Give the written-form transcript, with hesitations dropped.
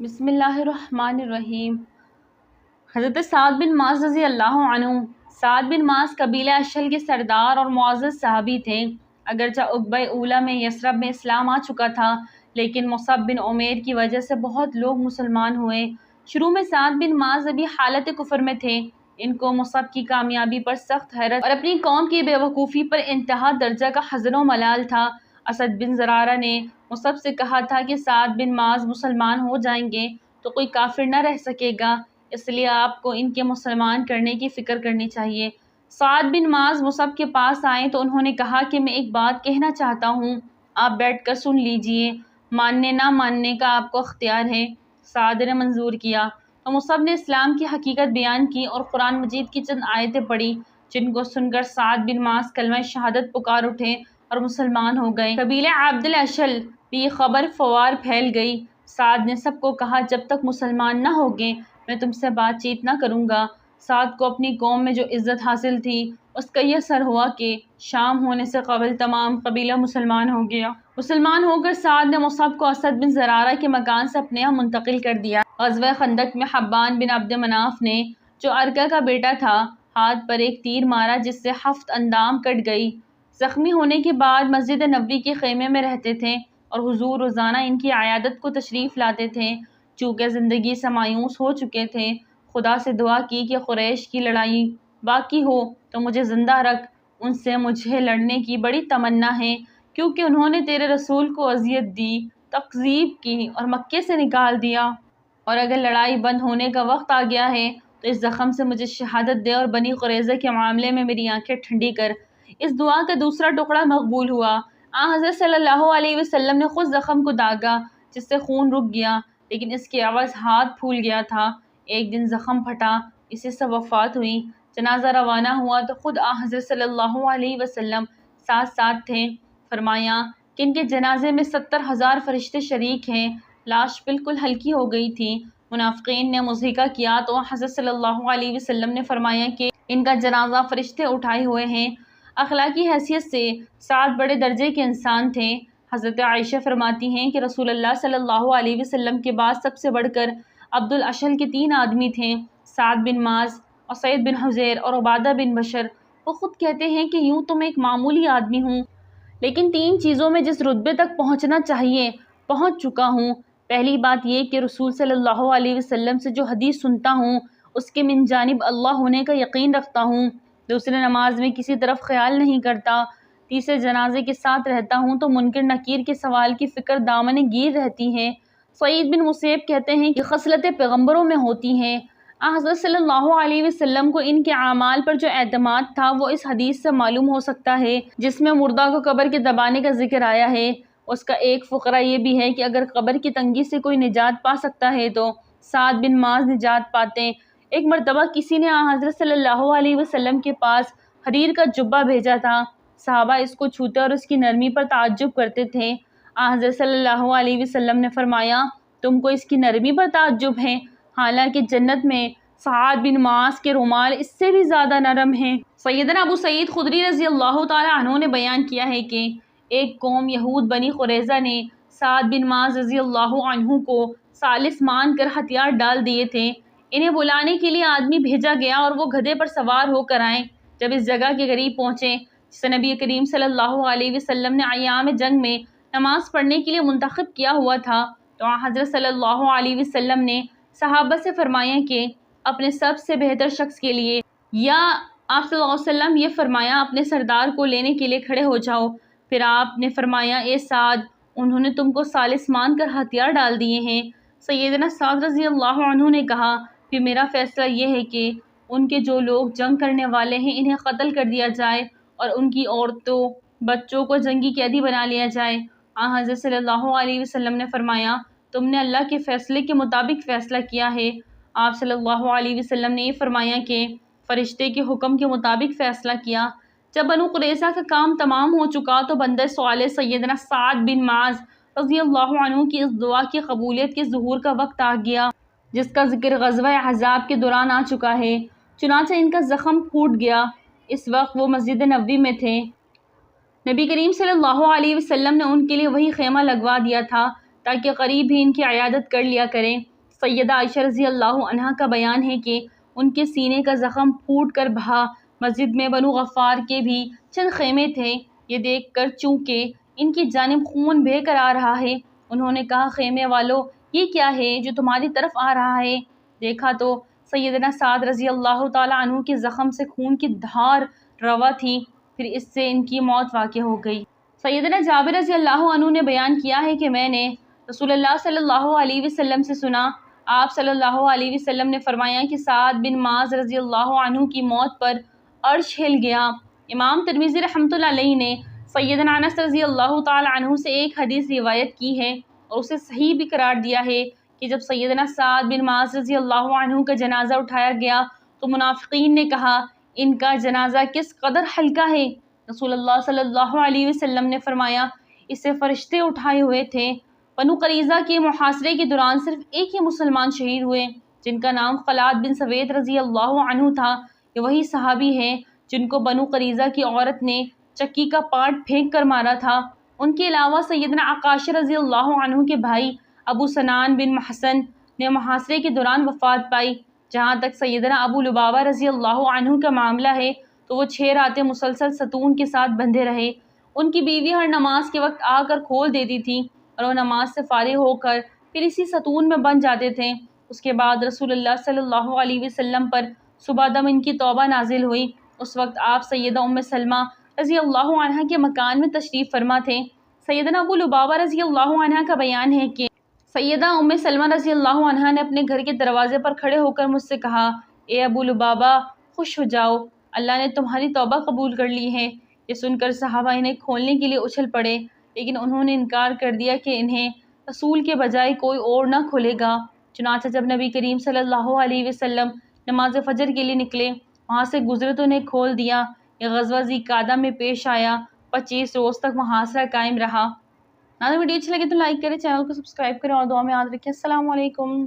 بسم اللہ الرحمن الرحیم۔ حضرت سعد بن معاذ رضی اللہ عنہ۔ سعد بن معاذ قبیلہ اشہل کے سردار اور معزز صحابی تھے۔ اگرچہ عقبہ اولیٰ میں یثرب میں اسلام آ چکا تھا، لیکن مصعب بن عمیر کی وجہ سے بہت لوگ مسلمان ہوئے۔ شروع میں سعد بن معاذ ابھی حالت کفر میں تھے۔ ان کو مصعب کی کامیابی پر سخت حیرت اور اپنی قوم کی بے وقوفی پر انتہا درجہ کا حزن و ملال تھا۔ اسد بن زرارہ نے مصعب سے کہا تھا کہ سعد بن معاذ مسلمان ہو جائیں گے تو کوئی کافر نہ رہ سکے گا، اس لیے آپ کو ان کے مسلمان کرنے کی فکر کرنی چاہیے۔ سعد بن معاذ مصعب کے پاس آئے تو انہوں نے کہا کہ میں ایک بات کہنا چاہتا ہوں، آپ بیٹھ کر سن لیجئے، ماننے نہ ماننے کا آپ کو اختیار ہے۔ سعد نے منظور کیا تو مصعب نے اسلام کی حقیقت بیان کی اور قرآن مجید کی چند آیتیں پڑھی، جن کو سن کر سعد بن معاذ کلمہ شہادت پکار اٹھے اور مسلمان ہو گئے۔ قبیلہ عبد الاشہل بھی یہ خبر فوار پھیل گئی۔ سعد نے سب کو کہا، جب تک مسلمان نہ ہوگے میں تم سے بات چیت نہ کروں گا۔ سعد کو اپنی قوم میں جو عزت حاصل تھی اس کا یہ اثر ہوا کہ شام ہونے سے قبل تمام قبیلہ مسلمان ہو گیا۔ مسلمان ہو کر سعد نے مصعب کو اسد بن زرارہ کے مکان سے اپنے یہاں منتقل کر دیا۔ غزوہ خندق میں حبان بن عبد مناف نے، جو ارکا کا بیٹا تھا، ہاتھ پر ایک تیر مارا جس سے 7 اندام کٹ گئی۔ زخمی ہونے کے بعد مسجد نبوی کے خیمے میں رہتے تھے اور حضور روزانہ ان کی عیادت کو تشریف لاتے تھے۔ چونکہ زندگی سے مایوس ہو چکے تھے، خدا سے دعا کی کہ قریش کی لڑائی باقی ہو تو مجھے زندہ رکھ، ان سے مجھے لڑنے کی بڑی تمنا ہے، کیونکہ انہوں نے تیرے رسول کو اذیت دی، تکذیب کی اور مکے سے نکال دیا، اور اگر لڑائی بند ہونے کا وقت آ گیا ہے تو اس زخم سے مجھے شہادت دے اور بنی قریظہ کے معاملے میں میری آنکھیں ٹھنڈی کر۔ اس دعا کا دوسرا ٹکڑا مقبول ہوا۔ حضرت صلی اللہ علیہ وسلم نے خود زخم کو داغا جس سے خون رک گیا، لیکن اس کے عوض ہاتھ پھول گیا تھا۔ ایک دن زخم پھٹا، اسی سے وفات ہوئی۔ جنازہ روانہ ہوا تو خود حضرت صلی اللہ علیہ وسلم ساتھ ساتھ تھے۔ فرمایا کہ ان کے جنازے میں 70,000 فرشتے شریک ہیں۔ لاش بالکل ہلکی ہو گئی تھی۔ منافقین نے مضحکہ کیا تو حضرت صلی اللہ علیہ وسلم نے فرمایا کہ ان کا جنازہ فرشتے اٹھائے ہوئے ہیں۔ اخلاقی حیثیت سے سعد بڑے درجے کے انسان تھے۔ حضرت عائشہ فرماتی ہیں کہ رسول اللہ صلی اللہ علیہ وسلم کے بعد سب سے بڑھ کر عبد الاشہل کے 3 آدمی تھے، سعد بن معاذ، اسید بن حضیر اور عبادہ بن بشر۔ وہ خود کہتے ہیں کہ یوں تو میں ایک معمولی آدمی ہوں، لیکن 3 چیزوں میں جس رتبے تک پہنچنا چاہیے پہنچ چکا ہوں۔ پہلی بات یہ کہ رسول صلی اللہ علیہ وسلم سے جو حدیث سنتا ہوں اس کے من جانب اللہ ہونے کا یقین رکھتا ہوں۔ دوسرے، نماز میں کسی طرف خیال نہیں کرتا۔ تیسرے، جنازے کے ساتھ رہتا ہوں تو منکر نکیر کے سوال کی فکر دامن گیر رہتی ہے۔ سعید بن مسیب کہتے ہیں کہ خصلتیں پیغمبروں میں ہوتی ہیں۔ حضرت صلی اللہ علیہ وسلم کو ان کے اعمال پر جو اعتماد تھا وہ اس حدیث سے معلوم ہو سکتا ہے جس میں مردہ کو قبر کے دبانے کا ذکر آیا ہے۔ اس کا ایک فقرہ یہ بھی ہے کہ اگر قبر کی تنگی سے کوئی نجات پا سکتا ہے تو سعد بن معاذ نجات پاتے۔ ایک مرتبہ کسی نے حضرت صلی اللہ علیہ وسلم کے پاس حریر کا جبہ بھیجا تھا۔ صحابہ اس کو چھوتے اور اس کی نرمی پر تعجب کرتے تھے۔ حضرت صلی اللہ علیہ وسلم نے فرمایا، تم کو اس کی نرمی پر تعجب ہے، حالانکہ جنت میں سعد بن معاذ کے رومال اس سے بھی زیادہ نرم ہیں۔ سیدنا ابو سعید خدری رضی اللہ تعالی عنہ نے بیان کیا ہے کہ ایک قوم یہود بنی قریظہ نے سعد بن معاذ رضی اللہ عنہ کو ثالث مان کر ہتھیار ڈال دیے تھے۔ انہیں بلانے کے لیے آدمی بھیجا گیا اور وہ گدھے پر سوار ہو کر آئے۔ جب اس جگہ کے قریب پہنچے جسے نبی کریم صلی اللہ علیہ وسلم نے ایام جنگ میں نماز پڑھنے کے لیے منتخب کیا ہوا تھا، تو حضرت صلی اللہ علیہ وسلم نے صحابہ سے فرمایا کہ اپنے سب سے بہتر شخص کے لیے، یا آپ صلی اللہ علیہ وسلم یہ فرمایا اپنے سردار کو لینے کے لیے کھڑے ہو جاؤ۔ پھر آپ نے فرمایا، اے سعد، انہوں نے تم کو ثالث مان کر ہتھیار ڈال دیے ہیں۔ سیدنا سعد رضی اللہ عنہ نے کہا، پھر میرا فیصلہ یہ ہے کہ ان کے جو لوگ جنگ کرنے والے ہیں انہیں قتل کر دیا جائے اور ان کی عورتوں بچوں کو جنگی قیدی بنا لیا جائے۔ حضرت صلی اللہ علیہ وسلم نے فرمایا، تم نے اللہ کے فیصلے کے مطابق فیصلہ کیا ہے۔ آپ صلی اللہ علیہ وسلم نے یہ فرمایا کہ فرشتے کے حکم کے مطابق فیصلہ کیا۔ جب بنو قریظہ کا کام تمام ہو چکا تو بندہ صالح سیدنا سعد بن معاذ رضی اللہ عنہ کی اس دعا کی قبولیت کے ظہور کا وقت آ گیا جس کا ذکر غزوہ احزاب کے دوران آ چکا ہے۔ چنانچہ ان کا زخم پھوٹ گیا۔ اس وقت وہ مسجد نبوی میں تھے۔ نبی کریم صلی اللہ علیہ وسلم نے ان کے لیے وہی خیمہ لگوا دیا تھا تاکہ قریب ہی ان کی عیادت کر لیا کریں۔ سیدہ عائشہ رضی اللہ عنہا کا بیان ہے کہ ان کے سینے کا زخم پھوٹ کر بہا۔ مسجد میں بنو غفار کے بھی چند خیمے تھے۔ یہ دیکھ کر چونکہ ان کی جانب خون بہہ کر آ رہا ہے، انہوں نے کہا، خیمے والو، یہ کیا ہے جو تمہاری طرف آ رہا ہے؟ دیکھا تو سیدنا سعد رضی اللہ تعالیٰ عنہ کے زخم سے خون کی دھار روا تھی، پھر اس سے ان کی موت واقع ہو گئی۔ سیدنا جابر رضی اللہ عنہ نے بیان کیا ہے کہ میں نے رسول اللہ صلی اللہ علیہ وسلم سے سنا، آپ صلی اللہ علیہ وسلم نے فرمایا کہ سعد بن معاذ رضی اللہ عنہ کی موت پر عرش ہل گیا۔ امام ترمذی رحمۃ اللہ علیہ نے سیدنا انس رضی اللہ تعالی عنہ سے ایک حدیث روایت کی ہے اور اسے صحیح بھی قرار دیا ہے کہ جب سیدنا سعد بن معاذ رضی اللہ عنہ کا جنازہ اٹھایا گیا تو منافقین نے کہا، ان کا جنازہ کس قدر ہلکا ہے۔ رسول اللہ صلی اللہ علیہ وسلم نے فرمایا، اسے فرشتے اٹھائے ہوئے تھے۔ بنو قریظہ کے محاصرے کے دوران صرف ایک ہی مسلمان شہید ہوئے جن کا نام خلاد بن سوید رضی اللہ عنہ تھا۔ یہ وہی صحابی ہیں جن کو بنو قریظہ کی عورت نے چکی کا پارٹ پھینک کر مارا تھا۔ ان کے علاوہ سیدنا عکاشہ رضی اللہ عنہ کے بھائی ابو سنان بن محسن نے محاصرے کے دوران وفات پائی۔ جہاں تک سیدنا ابو لبابہ رضی اللہ عنہ کا معاملہ ہے تو وہ 6 راتیں مسلسل ستون کے ساتھ بندھے رہے۔ ان کی بیوی ہر نماز کے وقت آ کر کھول دیتی تھی اور وہ نماز سے فارغ ہو کر پھر اسی ستون میں بندھ جاتے تھے۔ اس کے بعد رسول اللہ صلی اللہ علیہ وسلم پر صبح دم ان کی توبہ نازل ہوئی۔ اس وقت آپ سیدہ ام سلمہ رضی اللہ عنہ کے مکان میں تشریف فرما تھے۔ سیدنا ابو لبابہ رضی اللہ عنہ کا بیان ہے کہ سیدہ ام سلمہ رضی اللہ عنہ نے اپنے گھر کے دروازے پر کھڑے ہو کر مجھ سے کہا، اے ابو لبابہ، خوش ہو جاؤ، اللہ نے تمہاری توبہ قبول کر لی ہے۔ یہ سن کر صحابہ انہیں کھولنے کے لیے اچھل پڑے، لیکن انہوں نے انکار کر دیا کہ انہیں رسول کے بجائے کوئی اور نہ کھولے گا۔ چنانچہ جب نبی کریم صلی اللہ علیہ وسلم نماز فجر کے لیے نکلے، وہاں سے گزرے تو انہیں کھول دیا۔ یہ غزوہ ذی قعدہ میں پیش آیا۔ 25 روز تک محاصرہ قائم رہا۔ ناظرین، ویڈیو اچھی لگے تو لائک کریں، چینل کو سبسکرائب کریں اور دعا میں یاد رکھیں۔ السلام علیکم۔